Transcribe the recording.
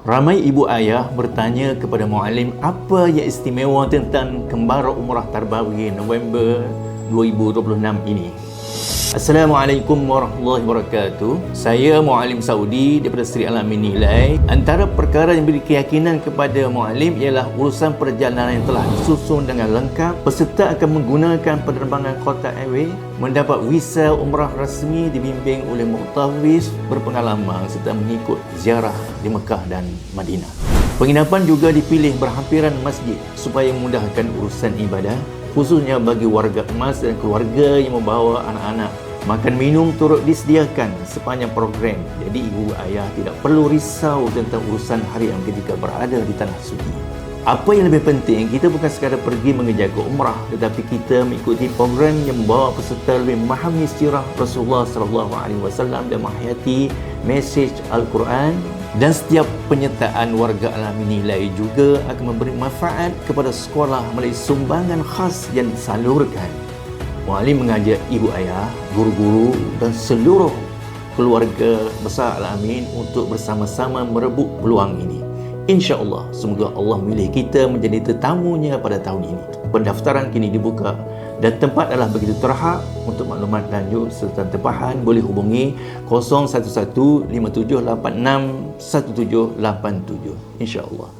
Ramai ibu ayah bertanya kepada Muallim apa yang istimewa tentang Kembara Umrah Tarbawiyah November 2026 ini. Assalamualaikum warahmatullahi wabarakatuh. Saya Muallim Saudi daripada Sri Al-Amin Nilai. Antara perkara yang beri keyakinan kepada Muallim ialah urusan perjalanan yang telah disusun dengan lengkap. Peserta akan menggunakan penerbangan Qatar Airways, mendapat visa umrah rasmi dibimbing oleh muhtawis berpengalaman serta mengikut ziarah di Mekah dan Madinah. Penginapan juga dipilih berhampiran masjid supaya memudahkan urusan ibadah, khususnya bagi warga emas dan keluarga yang membawa anak-anak. Makan minum turut disediakan sepanjang program, jadi ibu ayah tidak perlu risau tentang urusan harian ketika berada di tanah suci. Apa yang lebih penting, kita bukan sekadar pergi mengejaga umrah, tetapi kita mengikuti program yang membawa peserta lebih memahami sirah Rasulullah SAW dan menghayati mesej Al-Quran. Dan setiap penyertaan warga Al-Amin Nilai juga akan memberi manfaat kepada sekolah melalui sumbangan khas yang disalurkan. Muallim mengajak ibu ayah, guru-guru dan seluruh keluarga besar Al-Amin untuk bersama-sama merebut peluang ini. InsyaAllah, semoga Allah memilih kita menjadi tetamunya pada tahun ini. Pendaftaran kini dibuka dan tempat adalah begitu terhad. Untuk maklumat lanjut serta tempahan boleh hubungi 011 5786 1787 insya-Allah.